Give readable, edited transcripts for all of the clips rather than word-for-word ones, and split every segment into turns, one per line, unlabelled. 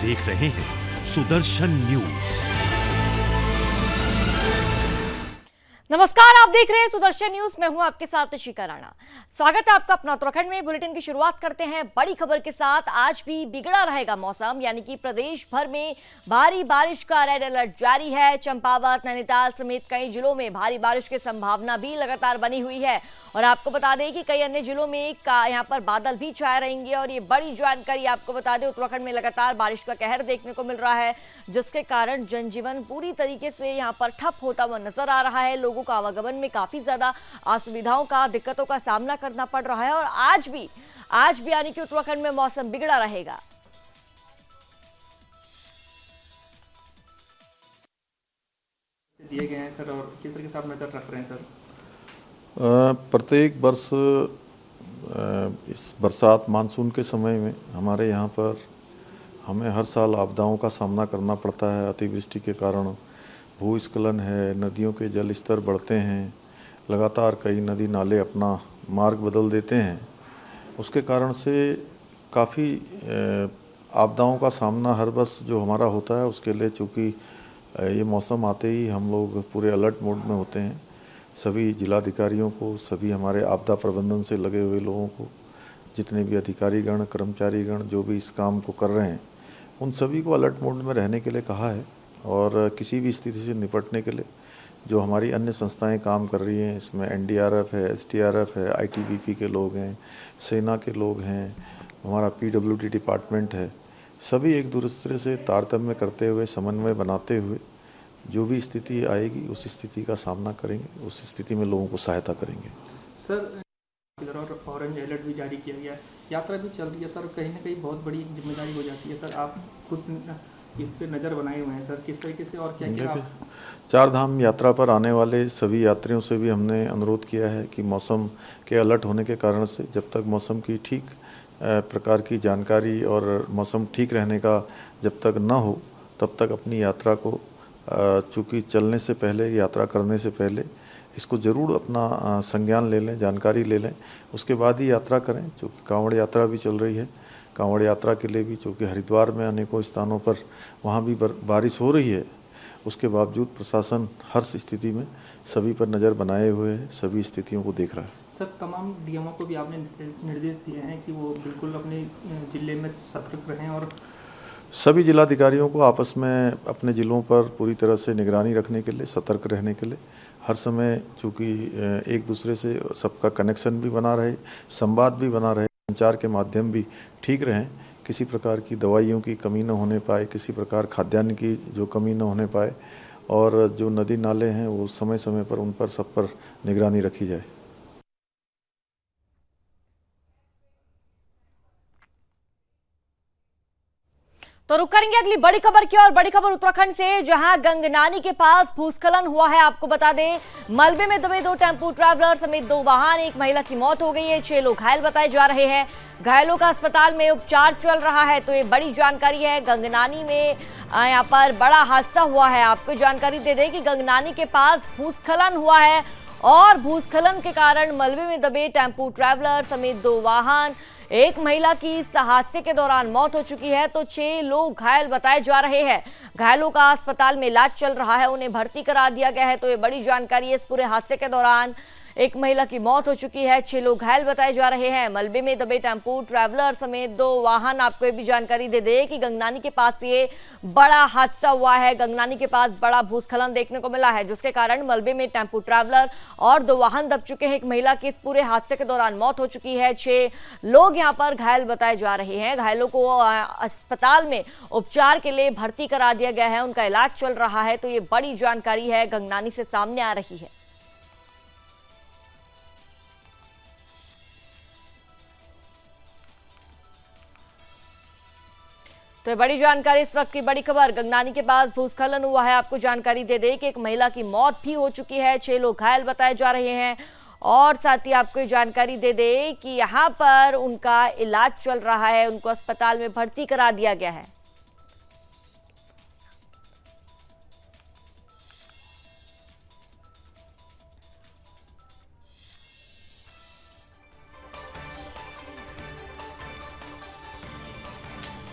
देख रहे हैं सुदर्शन न्यूज।
नमस्कार, आप देख रहे हैं सुदर्शन न्यूज। मैं हूं आपके साथ शिखा राणा। स्वागत है आपका अपना उत्तराखंड में। बुलेटिन की शुरुआत करते हैं बड़ी खबर के साथ। आज भी बिगड़ा रहेगा मौसम, यानी कि प्रदेश भर में भारी बारिश का रेड अलर्ट जारी है। चंपावत, नैनीताल समेत कई जिलों में भारी बारिश की संभावना भी लगातार बनी हुई है। और आपको बता दें कि कई अन्य जिलों में यहाँ पर बादल भी छाए रहेंगे। और ये बड़ी जानकारी आपको बता दें, उत्तराखंड में लगातार बारिश का कहर देखने को मिल रहा है, जिसके कारण जनजीवन पूरी तरीके से यहाँ पर ठप होता हुआ नजर आ रहा है। लोगों को आवागमन में काफी ज्यादा असुविधाओं का, दिक्कतों का सामना करना पड़ रहा है। और आज भी यानी कि उत्तराखंड में मौसम बिगड़ा रहेगा।
दिए गए हैं सर, और किस तरह के साथ नजर रख रहे हैं सर?
प्रत्येक वर्ष इस बरसात मानसून के समय में हमारे यहाँ पर हमें हर साल आपदाओं का सामना करना पड़ता है। अतिवृष्टि के कारण भूस्खलन है, नदियों के जल स्तर बढ़ते हैं, लगातार कई नदी नाले अपना मार्ग बदल देते हैं। उसके कारण से काफ़ी आपदाओं का सामना हर वर्ष जो हमारा होता है, उसके लिए चूँकि ये मौसम आते ही हम लोग पूरे अलर्ट मोड में होते हैं। सभी जिलाधिकारियों को, सभी हमारे आपदा प्रबंधन से लगे हुए लोगों को, जितने भी अधिकारीगण, कर्मचारीगण जो भी इस काम को कर रहे हैं, उन सभी को अलर्ट मोड में रहने के लिए कहा है। और किसी भी स्थिति से निपटने के लिए जो हमारी अन्य संस्थाएं काम कर रही हैं, इसमें एनडीआरएफ है, एसडीआरएफ है, आईटीबीपी के लोग हैं, सेना के लोग हैं, हमारा पीडब्ल्यूडी डिपार्टमेंट है, सभी एक दूसरे से तारतम्य करते हुए, समन्वय बनाते हुए जो भी स्थिति आएगी उस स्थिति का सामना करेंगे, उस स्थिति में लोगों को सहायता करेंगे।
सर, इधर ऑरेंज अलर्ट भी जारी किया गया है, यात्रा भी चल रही है सर, कहीं ना कहीं बहुत बड़ी जिम्मेदारी हो जाती है सर। आप खुद इस पे नज़र बनाए हुए हैं सर, किस तरीके से और क्या क्या?
चार धाम यात्रा पर आने वाले सभी यात्रियों से भी हमने अनुरोध किया है कि मौसम के अलर्ट होने के कारण से जब तक मौसम की ठीक प्रकार की जानकारी और मौसम ठीक रहने का जब तक न हो, तब तक अपनी यात्रा को चूँकि चलने से पहले, यात्रा करने से पहले इसको ज़रूर अपना संज्ञान ले लें, जानकारी ले लें, उसके बाद ही यात्रा करें। चूँकि कांवड़ यात्रा भी चल रही है, कांवड़ यात्रा के लिए भी चूँकि हरिद्वार में अनेकों स्थानों पर वहाँ भी बारिश हो रही है, उसके बावजूद प्रशासन हर स्थिति में सभी पर नज़र बनाए हुए है, सभी स्थितियों को देख रहा है।
सर, तमाम डीएमओ को भी आपने निर्देश दिए हैं कि वो बिल्कुल अपने जिले में सतर्क रहें, और
सभी जिलाधिकारियों को आपस में अपने ज़िलों पर पूरी तरह से निगरानी रखने के लिए, सतर्क रहने के लिए हर समय, चूँकि एक दूसरे से सबका कनेक्शन भी बना रहे, संवाद भी बना रहे, संचार के माध्यम भी ठीक रहें, किसी प्रकार की दवाइयों की कमी न होने पाए, किसी प्रकार खाद्यान्न की जो कमी न होने पाए, और जो नदी नाले हैं वो समय समय पर उन पर सब पर निगरानी रखी जाए।
तो रुक करेंगे अगली बड़ी खबर की और। बड़ी खबर उत्तराखंड से, जहां गंगनानी के पास भूस्खलन हुआ है। आपको बता दें, मलबे में दबे 2 टेम्पो ट्रैवलर समेत 2 वाहन, एक महिला की मौत हो गई है, 6 लोग घायल बताए जा रहे हैं। घायलों का अस्पताल में उपचार चल रहा है। तो ये बड़ी जानकारी है। गंगनानी में यहाँ पर बड़ा हादसा हुआ है। आपको जानकारी दे दें कि गंगनानी के पास भूस्खलन हुआ है और भूस्खलन के कारण मलबे में दबे टेम्पो ट्रैवलर समेत 2 वाहन, एक महिला की इस हादसे के दौरान मौत हो चुकी है, तो 6 लोग घायल बताए जा रहे हैं। घायलों का अस्पताल में इलाज चल रहा है, उन्हें भर्ती करा दिया गया है। तो ये बड़ी जानकारी है। इस पूरे हादसे के दौरान एक महिला की मौत हो चुकी है, 6 लोग घायल बताए जा रहे हैं। मलबे में दबे टेम्पो ट्रैवलर समेत 2 वाहन। आपको ये भी जानकारी दे दें कि गंगनानी के पास ये बड़ा हादसा हुआ है। गंगनानी के पास बड़ा भूस्खलन देखने को मिला है, जिसके कारण मलबे में टेम्पो ट्रैवलर और 2 वाहन दब चुके हैं। एक महिला की इस पूरे हादसे के दौरान मौत हो चुकी है, 6 लोग यहाँ पर घायल बताए जा रहे हैं। घायलों को अस्पताल में उपचार के लिए भर्ती करा दिया गया है, उनका इलाज चल रहा है। तो ये बड़ी जानकारी है, गंगनानी से सामने आ रही है। तो बड़ी जानकारी, इस वक्त की बड़ी खबर, गंगनानी के पास भूस्खलन हुआ है। आपको जानकारी दे दें कि एक महिला की मौत भी हो चुकी है, 6 लोग घायल बताए जा रहे हैं। और साथ ही आपको जानकारी दे दें कि यहाँ पर उनका इलाज चल रहा है, उनको अस्पताल में भर्ती करा दिया गया है।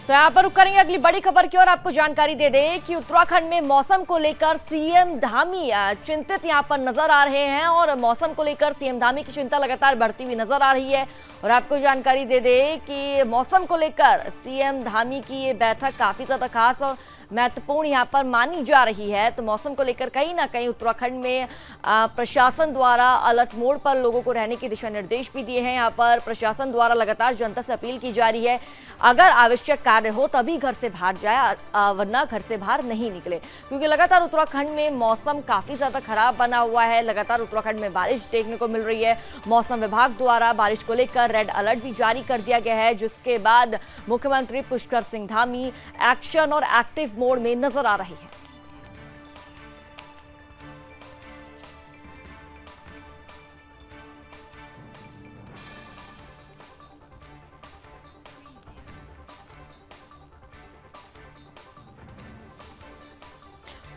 तो यहाँ पर रुक करेंगे अगली बड़ी खबर की और आपको जानकारी दे दें कि उत्तराखंड में मौसम को लेकर सीएम धामी चिंतित यहाँ पर नजर आ रहे हैं और मौसम को लेकर सीएम धामी की चिंता लगातार बढ़ती हुई नजर आ रही है। और आपको जानकारी दे दें कि मौसम को लेकर सीएम धामी की ये बैठक काफी ज्यादा खास और महत्वपूर्ण यहाँ पर मानी जा रही है। तो मौसम को लेकर कहीं ना कहीं उत्तराखंड में प्रशासन द्वारा अलर्ट मोड पर लोगों को रहने के दिशा निर्देश भी दिए हैं। यहाँ पर प्रशासन द्वारा लगातार जनता से अपील की जा रही है, अगर आवश्यक कार्य हो तभी घर से बाहर जाए, वरना घर से बाहर नहीं निकले, क्योंकि लगातार उत्तराखंड में मौसम काफी ज्यादा खराब बना हुआ है। लगातार उत्तराखंड में बारिश देखने को मिल रही है। मौसम विभाग द्वारा बारिश को लेकर रेड अलर्ट भी जारी कर दिया गया है, जिसके बाद मुख्यमंत्री पुष्कर सिंह धामी एक्शन और एक्टिव मोड में नजर आ रही है।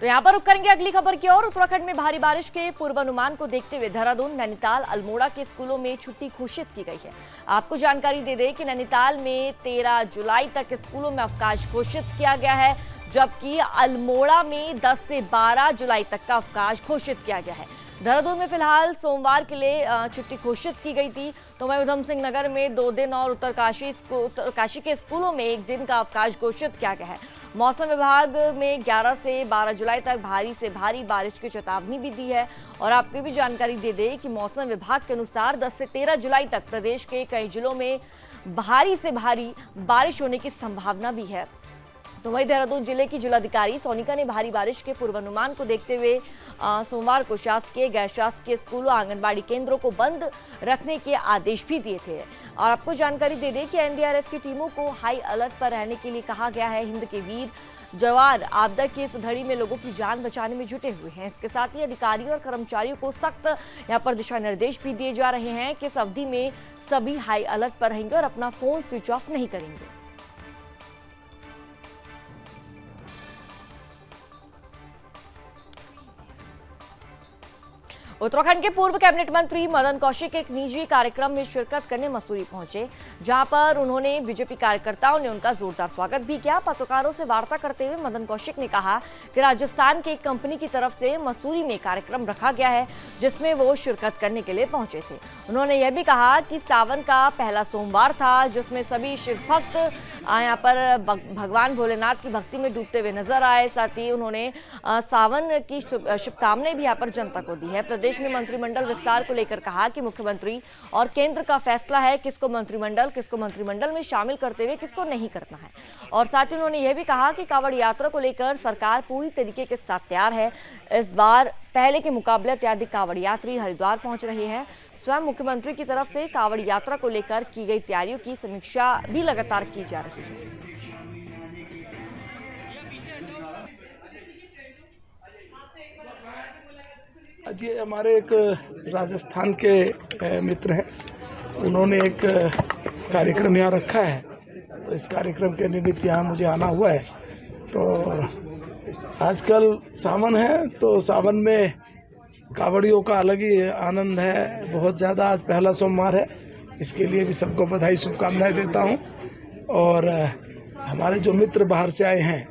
तो यहां पर रुक करेंगे अगली खबर की ओर। उत्तराखंड में भारी बारिश के पूर्वानुमान को देखते हुए देहरादून, नैनीताल, अल्मोड़ा के स्कूलों में छुट्टी घोषित की गई है। आपको जानकारी दे दें कि नैनीताल में 13 जुलाई तक स्कूलों में अवकाश घोषित किया गया है, जबकि अल्मोड़ा में 10 से 12 जुलाई तक का अवकाश घोषित किया गया है। देहरादून में फिलहाल सोमवार के लिए छुट्टी घोषित की गई थी। तो वहीं उधम सिंह नगर में 2 दिन और उत्तरकाशी के स्कूलों में 1 दिन का अवकाश घोषित किया गया है। मौसम विभाग में 11 से 12 जुलाई तक भारी से भारी बारिश की चेतावनी भी दी है। और आपको भी जानकारी दे दें कि मौसम विभाग के अनुसार 10 से 13 जुलाई तक प्रदेश के कई जिलों में भारी से भारी बारिश होने की संभावना भी है। तो वहीं देहरादून जिले की जिलाधिकारी सोनिका ने भारी बारिश के पूर्वानुमान को देखते हुए सोमवार को शासकीय, गैर शासकीय स्कूलों, आंगनबाड़ी केंद्रों को बंद रखने के आदेश भी दिए थे। और आपको जानकारी दे दें कि एनडीआरएफ की टीमों को हाई अलर्ट पर रहने के लिए कहा गया है। हिंद के वीर जवान आपदा की इस घड़ी में लोगों की जान बचाने में जुटे हुए हैं। इसके साथ ही अधिकारियों और कर्मचारियों को सख्त यहाँ पर दिशा निर्देश भी दिए जा रहे हैं कि इस अवधि में सभी हाई अलर्ट पर रहेंगे और अपना फोन स्विच ऑफ नहीं करेंगे। उत्तराखंड के पूर्व कैबिनेट मंत्री मदन कौशिक एक निजी कार्यक्रम में शिरकत करने मसूरी पहुंचे, जहां पर उन्होंने बीजेपी कार्यकर्ताओं ने उनका जोरदार स्वागत भी किया। पत्रकारों से वार्ता करते हुए मदन कौशिक ने कहा कि राजस्थान की एक कंपनी की तरफ से मसूरी में कार्यक्रम रखा गया है, जिसमें वो शिरकत करने के लिए पहुंचे थे। उन्होंने यह भी कहा कि सावन का पहला सोमवार था, जिसमें सभी शिव भक्त यहाँ पर भगवान भोलेनाथ की भक्ति में डूबते हुए नजर आए। साथ ही उन्होंने सावन की शुभकामनाएं भी यहाँ पर जनता को दी है। प्रदेश में मंत्रिमंडल विस्तार को लेकर कहा कि मुख्यमंत्री और केंद्र का फैसला है किसको मंत्रिमंडल में शामिल करते हुए किसको नहीं करना है। और साथ ही उन्होंने यह भी कहा कि कांवड़ यात्रा को लेकर सरकार पूरी तरीके के साथ तैयार है। इस बार पहले के मुकाबले अत्यधिक कांवड़ यात्री हरिद्वार पहुंच रहे हैं। स्वयं मुख्यमंत्री की तरफ से कांवड़ यात्रा को लेकर की गई तैयारियों की समीक्षा भी लगातार की जा रही है।
आज ये हमारे एक राजस्थान के मित्र हैं, उन्होंने एक कार्यक्रम यहाँ रखा है, तो इस कार्यक्रम के निमित्त यहाँ मुझे आना हुआ है। तो आजकल सावन है, तो सावन में कांवड़ियों का अलग ही आनंद है, बहुत ज़्यादा। आज पहला सोमवार है, इसके लिए भी सबको बधाई, शुभकामनाएं देता हूँ। और हमारे जो मित्र बाहर से आए हैं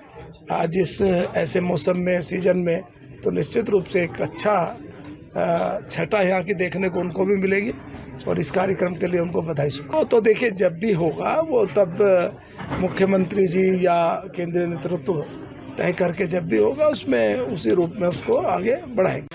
आज इस ऐसे मौसम में, सीजन में, तो निश्चित रूप से एक अच्छा छटा यहाँ की देखने को उनको भी मिलेगी। और इस कार्यक्रम के लिए उनको बधाई शुभकामनाएं। तो देखिए, जब भी होगा वो तब मुख्यमंत्री जी या केंद्रीय नेतृत्व तय करके जब भी होगा उसमें उसी रूप में उसको आगे बढ़ाएंगे।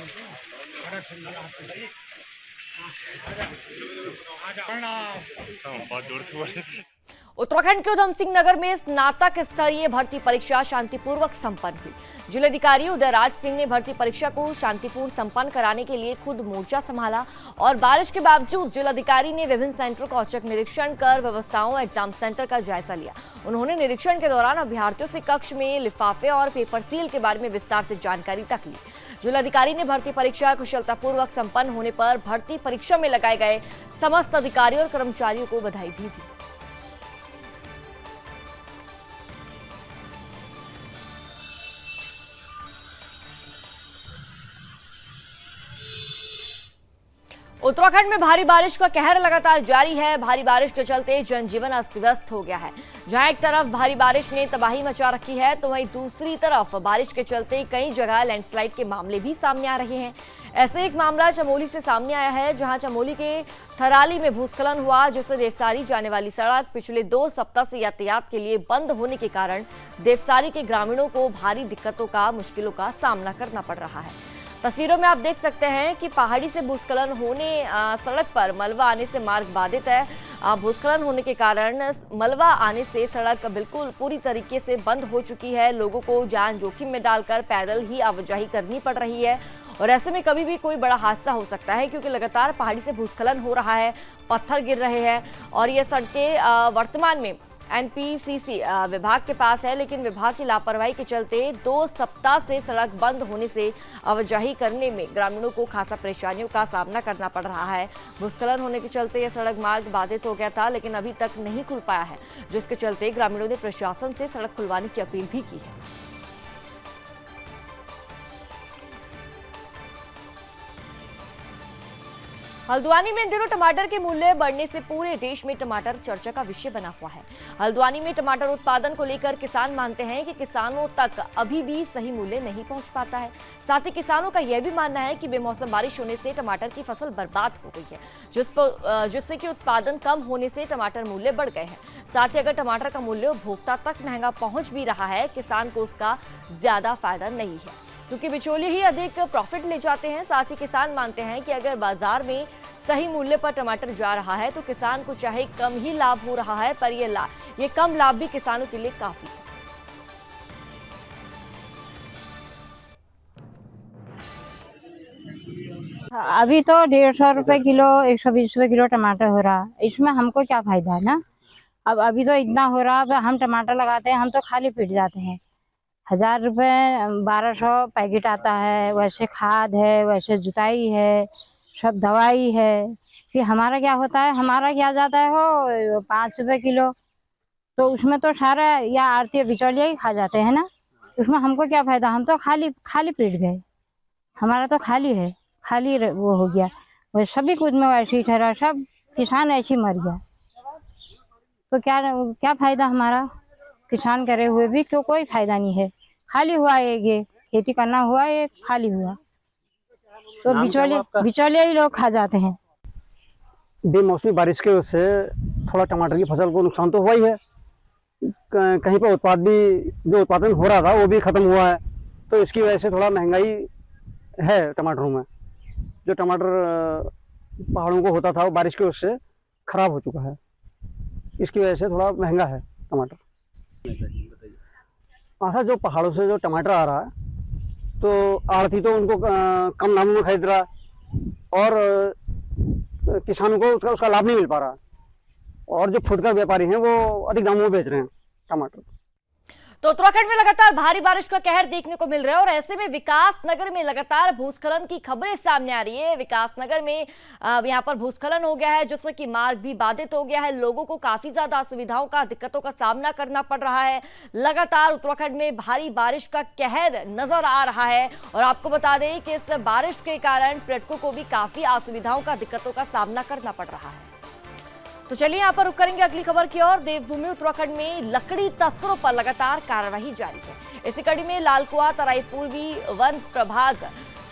उत्तराखंड के उधम सिंह नगर में स्नातक स्तरीय भर्ती परीक्षा शांतिपूर्वक संपन्न हुई। जिलाधिकारी उदयराज सिंह ने भर्ती परीक्षा को शांतिपूर्ण संपन्न कराने के लिए खुद मोर्चा संभाला और बारिश के बावजूद जिलाधिकारी ने विभिन्न सेंटरों का औचक निरीक्षण कर व्यवस्थाओं, एग्जाम सेंटर का जायजा लिया। उन्होंने निरीक्षण के दौरान अभ्यर्थियों से कक्ष में लिफाफे और पेपर सील के बारे में विस्तार से जानकारी तक ली। जिलाधिकारी ने भर्ती परीक्षा कुशलतापूर्वक संपन्न होने पर भर्ती परीक्षा में लगाए गए समस्त अधिकारियों और कर्मचारियों को बधाई भी दी। उत्तराखंड में भारी बारिश का कहर लगातार जारी है। भारी बारिश के चलते जनजीवन अस्त व्यस्त हो गया है। जहां एक तरफ भारी बारिश ने तबाही मचा रखी है, तो वहीं दूसरी तरफ बारिश के चलते कई जगह लैंडस्लाइड के मामले भी सामने आ रहे हैं। ऐसे एक मामला चमोली से सामने आया है, जहां चमोली के थराली में भूस्खलन हुआ, जिससे देवसारी जाने वाली सड़क पिछले 2 सप्ताह से यातायात के लिए बंद होने के कारण देवसारी के ग्रामीणों को भारी दिक्कतों का मुश्किलों का सामना करना पड़ रहा है। तस्वीरों में आप देख सकते हैं कि पहाड़ी से भूस्खलन होने सड़क पर मलबा आने से मार्ग बाधित है। भूस्खलन होने के कारण मलबा आने से सड़क बिल्कुल पूरी तरीके से बंद हो चुकी है। लोगों को जान जोखिम में डालकर पैदल ही आवाजाही करनी पड़ रही है और ऐसे में कभी भी कोई बड़ा हादसा हो सकता है, क्योंकि लगातार पहाड़ी से भूस्खलन हो रहा है, पत्थर गिर रहे हैं और ये सड़कें वर्तमान में एनपीसीसी विभाग के पास है, लेकिन विभाग की लापरवाही के चलते 2 सप्ताह से सड़क बंद होने से आवाजाही करने में ग्रामीणों को खासा परेशानियों का सामना करना पड़ रहा है। भूस्खलन होने के चलते यह सड़क मार्ग बाधित हो गया था, लेकिन अभी तक नहीं खुल पाया है, जिसके चलते ग्रामीणों ने प्रशासन से सड़क खुलवाने की अपील भी की है। हल्द्वानी में इन दिनों टमाटर के मूल्य बढ़ने से पूरे देश में टमाटर चर्चा का विषय बना हुआ है। हल्द्वानी में टमाटर उत्पादन को लेकर किसान मानते हैं कि किसानों तक अभी भी सही मूल्य नहीं पहुंच पाता है। साथ ही किसानों का यह भी मानना है कि बेमौसम बारिश होने से टमाटर की फसल बर्बाद हो गई है, जिससे कि उत्पादन कम होने से टमाटर मूल्य बढ़ गए हैं। साथ ही अगर टमाटर का मूल्य उपभोक्ता तक महंगा पहुंच भी रहा है, किसान को उसका ज्यादा फायदा नहीं है, क्योंकि बिचौलिए ही अधिक प्रॉफिट ले जाते हैं। साथ ही किसान मानते हैं कि अगर बाजार में सही मूल्य पर टमाटर जा रहा है तो किसान को चाहे कम ही लाभ हो रहा है, पर ये कम लाभ भी किसानों के लिए काफी है।
अभी तो 150 रुपए किलो, 120 रुपए किलो टमाटर हो रहा, इसमें हमको क्या फायदा है ना। अब अभी तो इतना हो रहा, अब हम टमाटर लगाते हैं, हम तो खाली पीट जाते हैं। 1000 रुपए 1200 पैकेट आता है, वैसे खाद है, वैसे जुताई है, सब दवाई है। कि हमारा क्या होता है, हमारा क्या जाता है वो 5 रुपए किलो, तो उसमें तो सारा या आरती बिचौलिया ही खा जाते हैं ना, उसमें हमको क्या फायदा। हम तो खाली पीट गए, हमारा तो खाली है, खाली वो हो गया। वह सभी कुछ में वैसे ही ठहरा, सब किसान ऐसे ही मर गया, तो क्या फायदा हमारा। किसान करे हुए भी तो कोई फायदा नहीं है, खाली हुआ ये खेती करना हुआ, ये खाली हुआ, तो बिचौलिए ही लोग खा जाते हैं।
बेमौसमी बारिश के वजह से थोड़ा टमाटर की फसल को नुकसान तो हुआ ही है। कहीं पर जो उत्पादन हो रहा था वो भी खत्म हुआ है, तो इसकी वजह से थोड़ा महंगाई है टमाटरों में। जो टमाटर पहाड़ों को होता था वो बारिश की वजह से खराब हो चुका है, इसकी वजह से थोड़ा महंगा है टमाटर। ऐसा जो पहाड़ों से जो टमाटर आ रहा है, तो आड़ती तो उनको कम दामों में खरीद रहा है और किसानों को उसका लाभ नहीं मिल पा रहा, और जो फुटकर व्यापारी हैं वो अधिक दामों में बेच रहे हैं टमाटर।
तो उत्तराखंड में लगातार भारी बारिश का कहर देखने को मिल रहा है और ऐसे में विकास नगर में लगातार भूस्खलन की खबरें सामने आ रही है। विकास नगर में यहां पर भूस्खलन हो गया है, जिससे कि मार्ग भी बाधित हो गया है। लोगों को काफी ज्यादा असुविधाओं का, दिक्कतों का सामना करना पड़ रहा है। लगातार उत्तराखंड में भारी बारिश का कहर नजर आ रहा है और आपको बता दें कि इस बारिश के कारण पर्यटकों को भी काफी असुविधाओं का, दिक्कतों का सामना करना पड़ रहा है। तो चलिए यहाँ पर रुक करेंगे अगली खबर की ओर। देवभूमि उत्तराखंड में लकड़ी तस्करों पर लगातार कार्रवाई जारी है। इसी कड़ी में लालकुआ तराई पूर्वी वन प्रभाग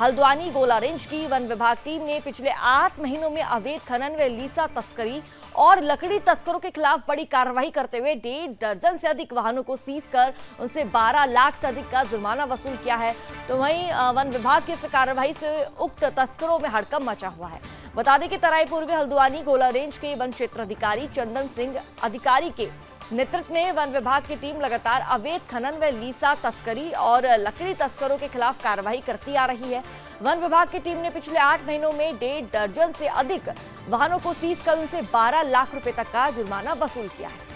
हल्द्वानी गोला रेंज की वन विभाग टीम ने पिछले 8 महीनों में अवैध खनन व लीसा तस्करी और लकड़ी तस्करों के खिलाफ बड़ी कार्रवाई करते हुए 1.5 दर्जन से अधिक वाहनों को सीज कर उनसे 12 लाख से अधिक का जुर्माना वसूल किया है। तो वहीं वन विभाग की इस कार्रवाई से उक्त तस्करों में हड़कंप मचा हुआ है। बता दें कि तराई पूर्वी हल्द्वानी गोला रेंज के वन क्षेत्र अधिकारी चंदन सिंह अधिकारी के नेतृत्व में वन विभाग की टीम लगातार अवैध खनन व लीसा तस्करी और लकड़ी तस्करों के खिलाफ कार्रवाई करती आ रही है। वन विभाग की टीम ने पिछले 8 महीनों में 1.5 दर्जन से अधिक वाहनों को सीज कर उनसे 12 लाख रुपए तक का जुर्माना वसूल किया है।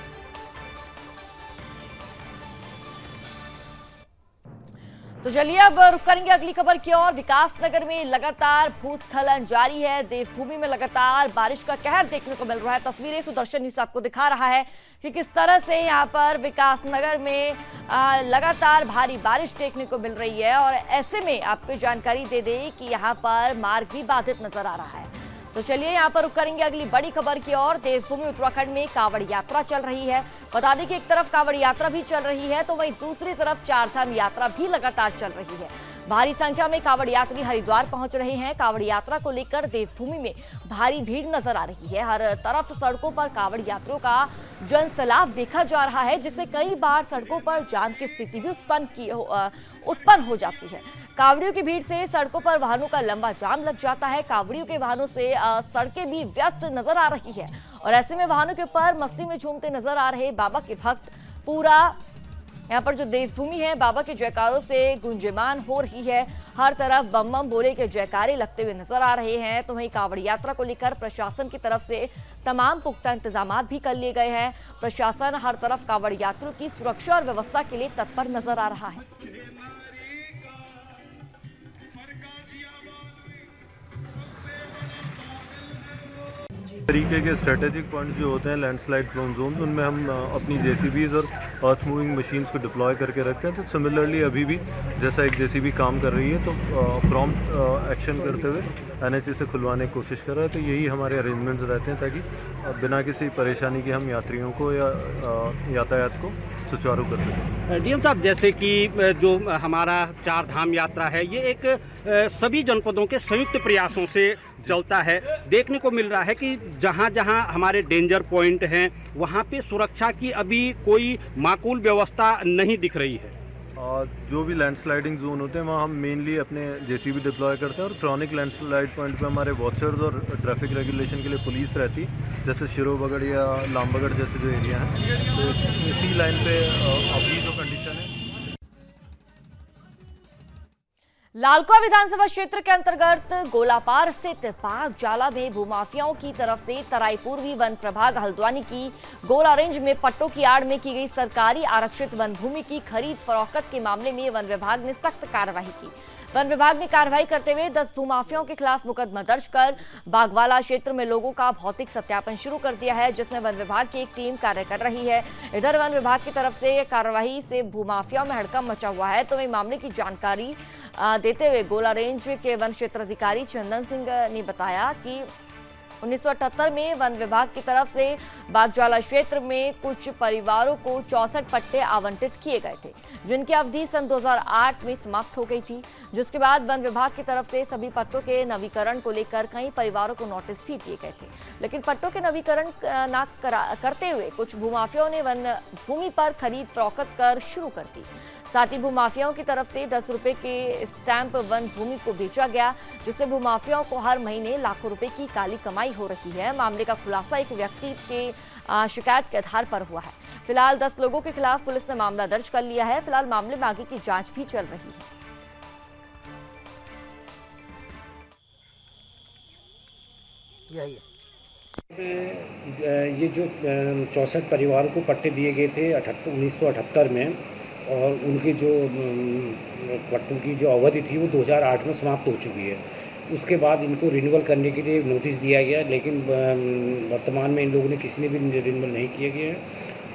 तो चलिए अब रुक करेंगे अगली खबर की ओर। विकास नगर में लगातार भूस्खलन जारी है। देवभूमि में लगातार बारिश का कहर देखने को मिल रहा है। तस्वीरें सुदर्शन न्यूज आपको दिखा रहा है कि किस तरह से यहाँ पर विकास नगर में लगातार भारी बारिश देखने को मिल रही है और ऐसे में आपको जानकारी दे दें कि यहाँ पर मार्ग भी बाधित नजर आ रहा है। तो चलिए यहाँ पर रुक करेंगे अगली बड़ी खबर की ओर। देवभूमि उत्तराखंड में कांवड़ यात्रा चल रही है। बता दें कि एक तरफ कांवड़ यात्रा भी चल रही है तो वहीं दूसरी तरफ चारधाम यात्रा भी लगातार चल रही है। भारी संख्या में कांवड़ यात्री हरिद्वार पहुंच रहे हैं। कांवड़ यात्रा को लेकर देवभूमि में भारी भीड़ नजर आ रही है। हर तरफ सड़कों पर कांवड़ यात्रियों का जनसैलाब देखा जा रहा है, जिससे कई बार सड़कों पर जाम की स्थिति भी उत्पन्न हो जाती है। कांवड़ियों की भीड़ से सड़कों पर वाहनों का लंबा जाम लग जाता है। कांवड़ियों के वाहनों से सड़कें भी व्यस्त नजर आ रही है और ऐसे में वाहनों के ऊपर मस्ती में झूमते नजर आ रहे बाबा के भक्त पूरा यहाँ पर जो देवभूमि है बाबा के जयकारों से गुंजयमान हो रही है। हर तरफ बम बम बोले के जयकारे लगते हुए नजर आ रहे हैं। तो वहीं कांवड़ यात्रा को लेकर प्रशासन की तरफ से तमाम पुख्ता इंतजाम भी कर लिए गए हैं। प्रशासन हर तरफ कांवड़ यात्रियों की सुरक्षा और व्यवस्था के लिए तत्पर नजर आ रहा है।
तरीके के स्ट्रेटेजिक पॉइंट्स जो होते हैं लैंडस्लाइड प्रोन जोन्स, उनमें हम अपनी जेसीबीज और अर्थ मूविंग मशीन्स को डिप्लॉय करके रखते हैं। तो सिमिलरली अभी भी जैसा एक जेसीबी काम कर रही है तो प्रॉम्प्ट एक्शन करते हुए एनएचए से खुलवाने की कोशिश कर रहा है। तो यही हमारे अरेंजमेंट्स रहते हैं ताकि बिना किसी परेशानी के हम यात्रियों को या यातायात को सुचारू कर सकें।
डीएम साहब, जैसे कि जो हमारा चार धाम यात्रा है ये एक सभी जनपदों के संयुक्त प्रयासों से चलता है। देखने को मिल रहा है कि जहाँ जहाँ हमारे डेंजर पॉइंट हैं वहाँ पे सुरक्षा की अभी कोई माकूल व्यवस्था नहीं दिख रही है।
जो भी लैंडस्लाइडिंग जोन होते हैं वहाँ हम मेनली अपने जेसीबी डिप्लॉय करते हैं और क्रॉनिक लैंडस्लाइड पॉइंट पे हमारे वॉचर्स और ट्रैफिक रेगुलेशन के लिए पुलिस रहती है, जैसे शिरोबगढ़ या लामबगढ़ जैसे जो एरिया हैं। तो इसी लाइन पे अभी जो कंडीशन है।
लालकुआ विधानसभा क्षेत्र के अंतर्गत गोलापार स्थित पाक जाला में भूमाफियाओं की तरफ से तराई पूर्वी वन प्रभाग हल्द्वानी की गोला रेंज में पट्टों की आड़ में की गई सरकारी आरक्षित वन भूमि की खरीद फरोख्त के मामले में वन विभाग ने सख्त कार्रवाई की। वन विभाग ने कार्रवाई करते हुए 10 भूमाफियाओं के खिलाफ मुकदमा दर्ज कर बागवाला क्षेत्र में लोगों का भौतिक सत्यापन शुरू कर दिया है, जिसमें वन विभाग की एक टीम कार्य कर रही है। इधर वन विभाग की तरफ से कार्रवाई से भूमाफियाओं में हड़कंप मचा हुआ है। तो वही मामले की जानकारी देते हुए गोला रेंज के वन क्षेत्र अधिकारी चंदन सिंह ने बताया कि 1978 में वन विभाग की तरफ से बागज्वाला क्षेत्र में कुछ परिवारों को 64 पट्टे आवंटित किए गए थे, जिनकी अवधि सन 2008 में समाप्त हो गई थी। जिसके बाद वन विभाग की तरफ से सभी पट्टों के नवीकरण को लेकर कई परिवारों को नोटिस भी दिए गए थे, लेकिन पट्टों के नवीकरण न करते हुए कुछ भूमाफियाओं ने वन भूमि पर खरीद फरोख्त कर शुरू कर दी। साथ ही भूमाफियाओं की तरफ से 10 रुपए के स्टैंप वन भूमि को बेचा गया, जिससे भूमाफियाओं को हर महीने लाखों रुपए की काली कमाई हो रही है। मामले का खुलासा एक व्यक्ति के शिकायत के आधार पर हुआ है। फिलहाल 10 लोगों के खिलाफ पुलिस ने मामला दर्ज कर लिया है। फिलहाल मामले में आगे की जांच भी चल रही है।
ये जो 64 परिवारों को पट्टे दिए गए थे 1978 में, और उनकी जो पट्टों की जो अवधि थी वो 2008 में समाप्त हो चुकी है। उसके बाद इनको रिन्यूअल करने के लिए नोटिस दिया गया, लेकिन वर्तमान में इन लोगों ने किसी ने भी रिन्यूअल नहीं किया गया है।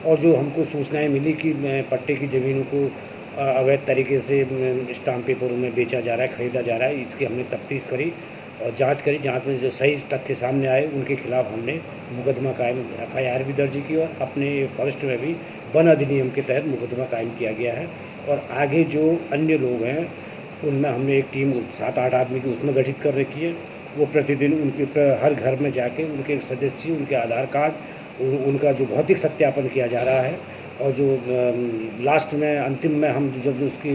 और जो हमको सूचनाएं मिली कि पट्टे की ज़मीनों को अवैध तरीके से स्टाम्प पेपरों में बेचा जा रहा है, ख़रीदा जा रहा है, इसकी हमने तफ्तीश करी और जांच करी। जांच में जो सही तथ्य सामने आए उनके खिलाफ हमने मुकदमा कायम FIR भी दर्ज की और अपने फॉरेस्ट में भी वन अधिनियम के तहत मुकदमा कायम किया गया है। और आगे जो अन्य लोग हैं उनमें हमने एक टीम 7-8 आदमी की उसमें गठित कर रखी है। वो प्रतिदिन उनके हर घर में जाके उनके सदस्य, उनके आधार कार्ड, उनका जो भौतिक सत्यापन किया जा रहा है। और जो लास्ट में अंतिम में हम जब उसकी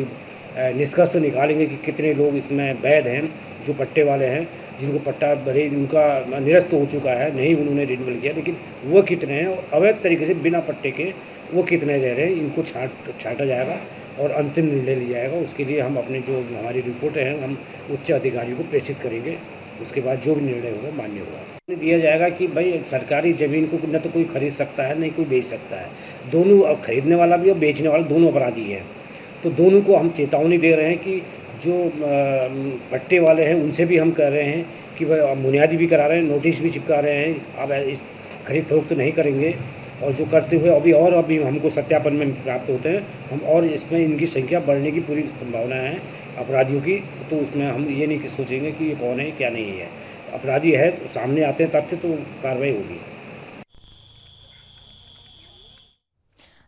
निष्कर्ष निकालेंगे कि कितने लोग इसमें वैध हैं, जो पट्टे वाले हैं, जिनको पट्टा भले उनका निरस्त हो चुका है, नहीं उन्होंने रिन्यूअल किया, लेकिन वो कितने हैं और अवैध तरीके से बिना पट्टे के वो कितने रह रहे हैं, इनको छांटा जाएगा और अंतिम निर्णय लिया जाएगा। उसके लिए हम अपने जो हमारी रिपोर्टें हैं हम उच्च अधिकारियों को प्रेषित करेंगे। उसके बाद जो भी निर्णय होगा मान्य होगा। दिया जाएगा कि भाई सरकारी ज़मीन को न तो कोई खरीद सकता है, नहीं कोई बेच सकता है। दोनों, अब खरीदने वाला भी और बेचने वाला दोनों अपराधी हैं। तो दोनों को हम चेतावनी दे रहे हैं कि जो पट्टे वाले हैं उनसे भी हम कह रहे हैं कि भाई बुनियादी भी करा रहे हैं, नोटिस भी चिपका रहे हैं, अब इस खरीद फरोख्त नहीं करेंगे। और जो करते हुए अभी हमको सत्यापन में प्राप्त होते हैं, हम और इसमें इनकी संख्या बढ़ने की पूरी संभावना है अपराधियों की। तो उसमें हम ये नहीं सोचेंगे कि ये कौन है क्या नहीं है। अपराधी है तो सामने आते हैं तथ्य तो कार्रवाई होगी।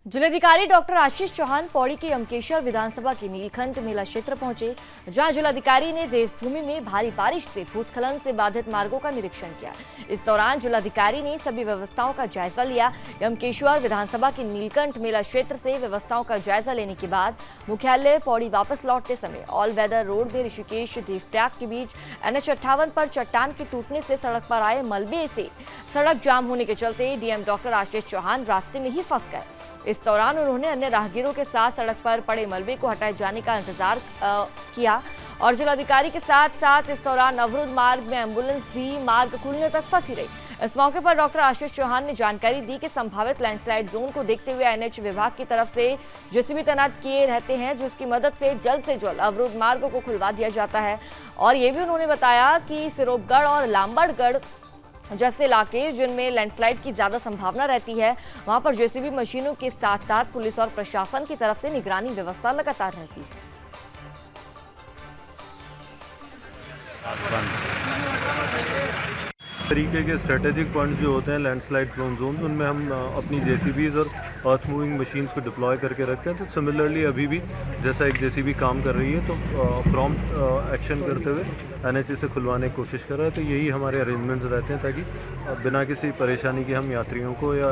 जिलाधिकारी डॉक्टर आशीष चौहान पौड़ी के यमकेश्वर विधानसभा के नीलखंड मेला क्षेत्र पहुंचे, जहां जिलाधिकारी ने देवभूमि में भारी बारिश से भूस्खलन से बाधित मार्गों का निरीक्षण किया। इस दौरान जिलाधिकारी ने सभी व्यवस्थाओं का जायजा लिया। यमकेश्वर विधानसभा के नीलकंठ मेला क्षेत्र से व्यवस्थाओं का जायजा लेने के बाद मुख्यालय पौड़ी वापस लौटते समय ऑल वेदर रोड में ऋषिकेश देवप्रयाग के बीच NH58 पर चट्टान के टूटने से सड़क पर आए मलबे से सड़क जाम होने के चलते डीएम डॉक्टर आशीष चौहान रास्ते में ही फंस गए। इस दौरान उन्होंने अन्य राहगीरों के साथ सड़क पर पड़े मलबे को हटाए जाने का इंतजार किया और जिलाधिकारी के साथ साथ इस दौरान अवरुद्ध मार्ग में एम्बुलेंस भी मार्ग खुलने तक फंसी रही। इस मौके पर डॉक्टर आशीष चौहान ने जानकारी दी कि संभावित लैंडस्लाइड जोन को देखते हुए NH विभाग की तरफ से जेसीबी तैनात किए रहते हैं, जिसकी मदद से जल्द अवरुद्ध मार्गों को खुलवा दिया जाता है। और ये भी उन्होंने बताया कि सिरोपगढ़ और लामबड़गढ़ जैसे इलाके जिनमें लैंडस्लाइड की ज्यादा संभावना रहती है, वहां पर जेसीबी मशीनों के साथ साथ पुलिस और प्रशासन की तरफ से निगरानी व्यवस्था लगातार रहती है।
तरीके के स्ट्रेटेजिक पॉइंट्स जो होते हैं लैंडस्लाइड प्रोन जोन्स, उनमें हम अपनी जेसीबीज और अर्थ मूविंग मशीन्स को डिप्लॉय करके रखते हैं। तो सिमिलरली अभी भी जैसा एक जेसीबी काम कर रही है तो प्रॉम्प्ट एक्शन करते हुए NH से खुलवाने की कोशिश कर रहे हैं। तो यही हमारे अरेंजमेंट्स रहते हैं ताकि बिना किसी परेशानी के हम यात्रियों को या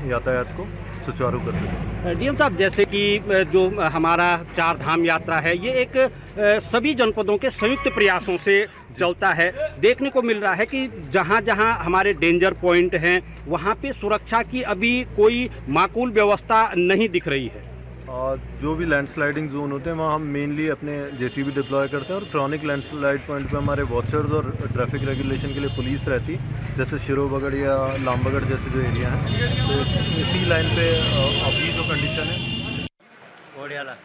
यातायात को सुचारू कर सकें।
डीएम साहब, जैसे कि जो हमारा चार धाम यात्रा है, ये एक सभी जनपदों के संयुक्त प्रयासों से चलता है। देखने को मिल रहा है कि जहाँ जहाँ हमारे डेंजर पॉइंट हैं वहाँ पे सुरक्षा की अभी कोई माकूल व्यवस्था नहीं दिख रही है।
जो भी लैंडस्लाइडिंग जोन होते हैं वहाँ हम मेनली अपने जेसीबी डिप्लॉय करते हैं और क्रॉनिक लैंडस्लाइड पॉइंट पे हमारे वॉचर्स और ट्रैफिक रेगुलेशन के लिए पुलिस रहती, जैसे शिरोबगढ़ या लामबगढ़ जैसे जो एरिया हैं। तो इसी लाइन पे अभी जो कंडीशन है।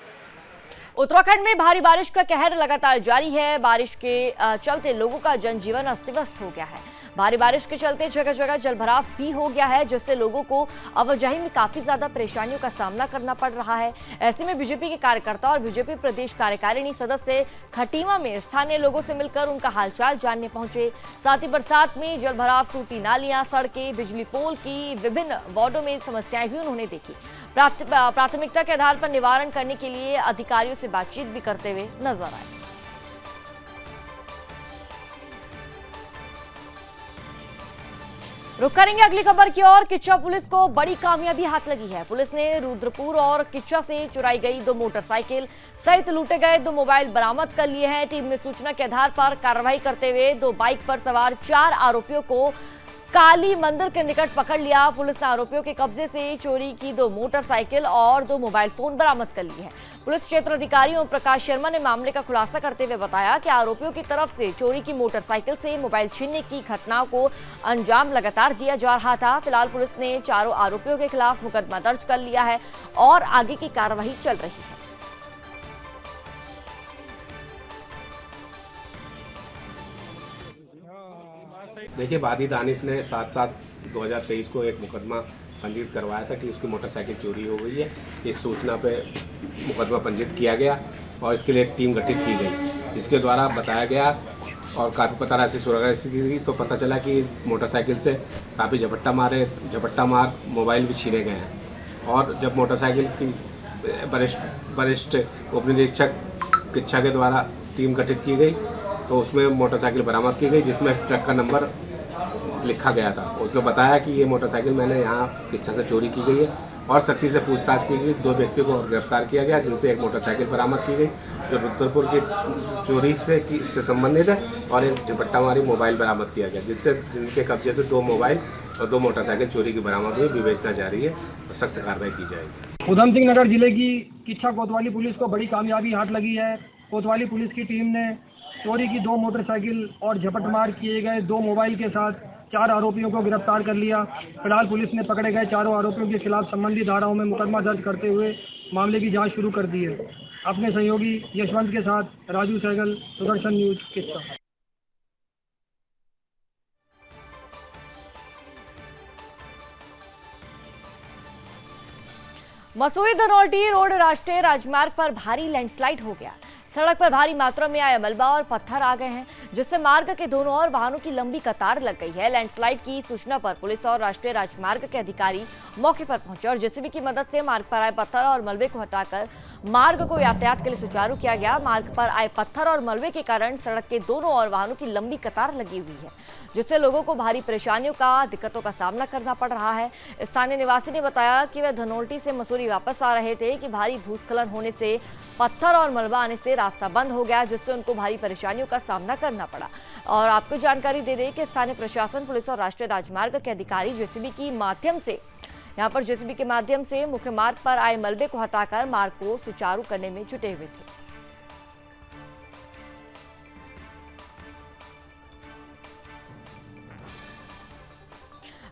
उत्तराखंड में भारी बारिश का कहर लगातार जारी है। बारिश के चलते लोगों का जनजीवन अस्त व्यस्त हो गया है। भारी बारिश के चलते जगह जगह जलभराव भी हो गया है, जिससे लोगों को आवाजाही में काफी ज्यादा परेशानियों का सामना करना पड़ रहा है। ऐसे में बीजेपी के कार्यकर्ता और बीजेपी प्रदेश कार्यकारिणी सदस्य खटीमा में स्थानीय लोगों से मिलकर उनका हालचाल जानने पहुंचे। साथ ही बरसात में जलभराव, टूटी नालियां, सड़कें, बिजली पोल की विभिन्न वार्डों में समस्याएं भी उन्होंने देखी। प्राथमिकता के आधार पर निवारण करने के लिए अधिकारियों से बातचीत भी करते हुए नजर आए। रुक करेंगे अगली खबर की ओर। किच्चा पुलिस को बड़ी कामयाबी हाथ लगी है। पुलिस ने रुद्रपुर और किच्चा से चुराई गई 2 मोटरसाइकिल सहित लूटे गए 2 मोबाइल बरामद कर लिए हैं। टीम ने सूचना के आधार पर कार्रवाई करते हुए 2 बाइक पर सवार 4 आरोपियों को काली मंदिर के निकट पकड़ लिया। पुलिस ने आरोपियों के कब्जे से चोरी की 2 मोटरसाइकिल और 2 मोबाइल फोन बरामद कर लिए हैं। पुलिस क्षेत्र अधिकारी ओम प्रकाश शर्मा ने मामले का खुलासा करते हुए बताया कि आरोपियों की तरफ से चोरी की मोटरसाइकिल से मोबाइल छीनने की घटनाओं को अंजाम लगातार दिया जा रहा था। फिलहाल पुलिस ने चारों आरोपियों के खिलाफ मुकदमा दर्ज कर लिया है और आगे की कार्रवाई चल रही है।
देखिए, बादी दानिश ने 7/7/2023 को एक मुकदमा पंजीकृत करवाया था कि उसकी मोटरसाइकिल चोरी हो गई है। इस सूचना पे मुकदमा पंजीकृत किया गया और इसके लिए एक टीम गठित की गई, जिसके द्वारा बताया गया और काफ़ी पता राशि सुरक्षा की तो पता चला कि इस मोटरसाइकिल से काफ़ी झपट्टा मार मोबाइल भी छीने गए हैं। और जब मोटरसाइकिल की वरिष्ठ उप निरीक्षक किच्छा के द्वारा टीम गठित की गई तो उसमें मोटरसाइकिल बरामद की गई, जिसमें ट्रक का नंबर लिखा गया था। उसने बताया कि ये मोटरसाइकिल मैंने यहाँ किच्छा से चोरी की गई है और सख्ती से पूछताछ की गई। 2 व्यक्तियों को गिरफ्तार किया गया, जिनसे एक मोटरसाइकिल बरामद की गई जो रुद्रपुर की चोरी से संबंधित है और एक झपट्टामारी मोबाइल बरामद किया गया, जिनके कब्जे से 2 मोबाइल और 2 मोटरसाइकिल चोरी की बरामद हुई। विवेचना जारी है और सख्त कार्रवाई की जाएगी।
उधम सिंह नगर जिले की किच्छा कोतवाली पुलिस को बड़ी कामयाबी हाथ लगी है। कोतवाली पुलिस की टीम ने चोरी की 2 मोटरसाइकिल और झपटमार किए गए 2 मोबाइल के साथ 4 आरोपियों को गिरफ्तार कर लिया। फिलहाल पुलिस ने पकड़े गए चारों आरोपियों के खिलाफ संबंधित धाराओं में मुकदमा दर्ज करते हुए मामले की जांच शुरू कर दी है। अपने सहयोगी यशवंत के साथ राजू सहगल, सुदर्शन न्यूज, किच्चा।
मसूरी धनौल्टी रोड राष्ट्रीय राजमार्ग पर भारी लैंडस्लाइड हो गया। सड़क पर भारी मात्रा में आया मलबा और पत्थर आ गए हैं, जिससे मार्ग के दोनों ओर वाहनों की लंबी कतार लग गई है। लैंडस्लाइड की सूचना पर पुलिस और राष्ट्रीय राजमार्ग के अधिकारी मौके पर पहुंचे और जेसीबी की मदद से मार्ग पर आए पत्थर और मलबे को हटाकर मार्ग को यातायात के लिए सुचारू किया गया। मार्ग पर आए पत्थर और मलबे के कारण सड़क के दोनों ओर वाहनों की लंबी कतार लगी हुई है, जिससे लोगों को भारी परेशानियों का दिक्कतों का सामना करना पड़ रहा है। स्थानीय निवासी ने बताया कि वे धनौल्टी से मसूरी वापस आ रहे थे कि भारी भूस्खलन होने से पत्थर और मलबा आने से रास्ता बंद हो गया, जिससे उनको भारी परेशानियों का सामना करना पड़ा। और आपको जानकारी दे दें कि स्थानीय प्रशासन, पुलिस और राष्ट्रीय राजमार्ग के अधिकारी जेसीबी के माध्यम से मुख्य मार्ग पर आए मलबे को हटाकर मार्ग को सुचारू करने में जुटे हुए थे।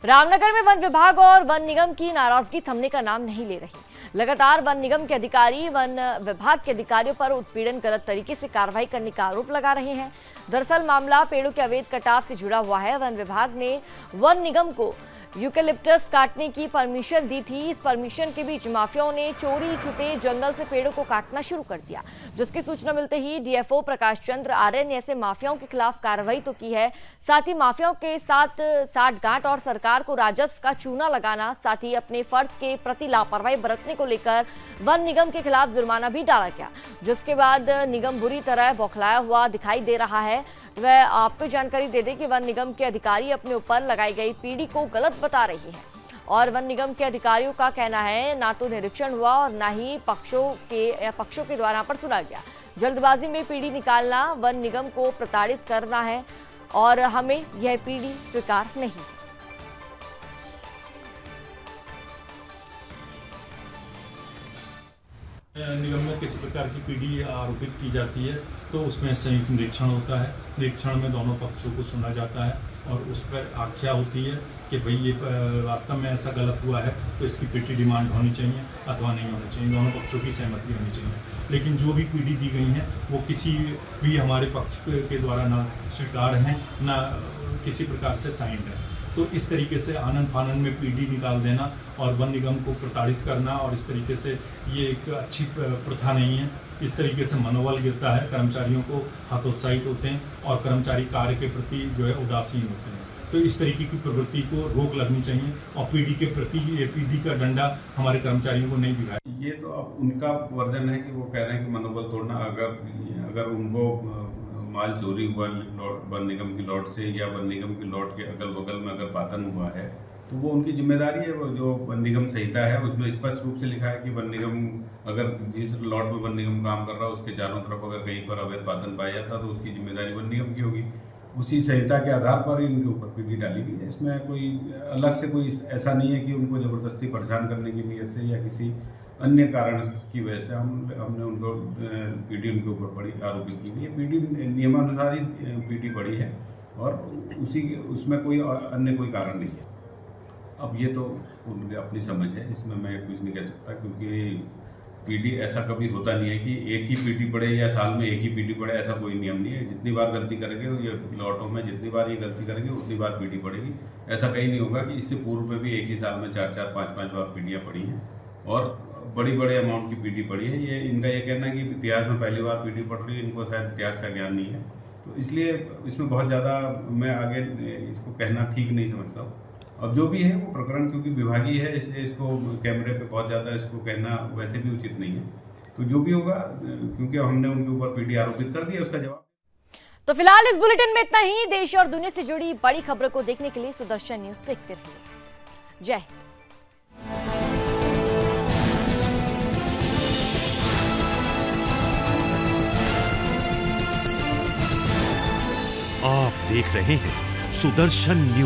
रामनगर में वन विभाग और वन निगम की नाराजगी थमने का नाम नहीं ले रही। लगातार वन निगम के अधिकारी वन विभाग के अधिकारियों पर उत्पीड़न, गलत तरीके से कार्रवाई करने का आरोप लगा रहे हैं। दरअसल मामला पेड़ों के अवैध कटाव से जुड़ा हुआ है। वन विभाग ने वन निगम को यूकेलिप्टस काटने की परमिशन दी थी। इस परमिशन के बीच माफियाओं ने चोरी छुपे जंगल से पेड़ों को काटना शुरू कर दिया, जिसकी सूचना मिलते ही डीएफओ प्रकाश चंद्र आर्य ने ऐसे माफियाओं के खिलाफ कार्रवाई तो की है, साथ ही माफियाओं के साथ साठगांठ और सरकार को राजस्व का चूना लगाना, साथ ही अपने फर्ज के प्रति लापरवाही बरतने को लेकर वन निगम के खिलाफ जुर्माना भी डाला गया, जिसके बाद निगम बुरी तरह बौखलाया हुआ दिखाई दे रहा है। वह आपको जानकारी दे दें कि वन निगम के अधिकारी अपने ऊपर लगाई गई पीढ़ी को गलत बता रही है और वन निगम के अधिकारियों का कहना है ना तो निरीक्षण हुआ और ना ही पक्षों के द्वारा पर सुना गया। जल्दबाजी में पीढ़ी निकालना वन निगम को प्रताड़ित करना है और हमें यह पीढ़ी स्वीकार नहीं है।
निगम में किसी प्रकार की पीढ़ी आरोपित की जाती है तो उसमें संयुक्त निरीक्षण होता है। निरीक्षण में दोनों पक्षों को सुना जाता है और उस पर आख्या होती है कि भाई ये वास्तव में ऐसा गलत हुआ है तो इसकी पीटी डिमांड होनी चाहिए अथवा नहीं होनी चाहिए, दोनों पक्षों की सहमति होनी चाहिए। लेकिन जो भी पीढ़ी दी गई है वो किसी भी हमारे पक्ष के द्वारा ना स्वीकार है ना किसी प्रकार से साइंड है। तो इस तरीके से आनन फानन में पीढ़ी निकाल देना और वन निगम को प्रताड़ित करना और इस तरीके से ये एक अच्छी प्रथा नहीं है। इस तरीके से मनोबल गिरता है, कर्मचारियों को हतोत्साहित होते हैं और कर्मचारी कार्य के प्रति जो है उदासीन होते हैं। तो इस तरीके की प्रवृत्ति को रोक लगनी चाहिए और पीढ़ी के प्रति ये पीढ़ी का डंडा हमारे कर्मचारियों को नहीं दिखाए।
ये तो अब उनका वर्जन है कि वो कह रहे हैं कि मनोबल तोड़ना, अगर उनको माल चोरी हुआ वन निगम की लॉट से या वन निगम की लॉट के अगल बगल में अगर पातन हुआ है तो वो उनकी जिम्मेदारी है। वो जो वन निगम संहिता है उसमें स्पष्ट रूप से लिखा है कि वन निगम अगर जिस लॉट में वन निगम काम कर रहा है उसके चारों तरफ अगर कहीं पर अवैध पातन पाया जाता तो उसकी जिम्मेदारी वन निगम की होगी। उसी संहिता के आधार पर इनके ऊपर पीढ़ी डाली गई है। इसमें कोई अलग से कोई ऐसा नहीं है कि उनको ज़बरदस्ती परेशान करने की नीयत से या किसी अन्य कारण की वजह से हमने उनको पीढ़ी उनके ऊपर पड़ी आरोपित की गई है। पीढ़ी नियमानुसार ही पीढ़ी पड़ी है और उसमें कोई अन्य कोई कारण नहीं है। अब ये तो उनकी अपनी समझ है, इसमें मैं कुछ नहीं कह सकता क्योंकि पीढ़ी ऐसा कभी होता नहीं है कि एक ही पीढ़ी पड़े या साल में एक ही पीढ़ी पड़े, ऐसा कोई नियम नहीं है। जितनी बार गलती करेंगे ये लॉटों में जितनी बार ये गलती करेंगे उतनी बार पीढ़ी पड़ेगी। ऐसा कहीं नहीं होगा कि इससे पूर्व में भी एक ही साल में 4-4, 5-5 बार पीढ़ियाँ पड़ी हैं और बड़े अमाउंट की पीढ़ी पड़ी है। ये इनका ये कहना है कि इतिहास में पहली बार पीढ़ी पड़ रही है, इनको शायद इतिहास का ज्ञान नहीं है। तो इसलिए इसमें बहुत ज़्यादा मैं आगे इसको कहना ठीक नहीं समझता हूँ। अब जो भी है वो प्रकरण क्योंकि विभागीय है इसलिए इसको कैमरे पे बहुत ज़्यादा इसको कहना वैसे भी उचित नहीं है। तो जो भी होगा क्योंकि हमने उनके ऊपर पीढ़ी आरोपित कर दी है उसका जवाब।
तो फिलहाल इस बुलेटिन में इतना ही। देश और दुनिया से जुड़ी बड़ी खबरों को देखने के लिए सुदर्शन न्यूज देखते रहिए। जय हिंद।
आप देख रहे हैं सुदर्शन न्यूज।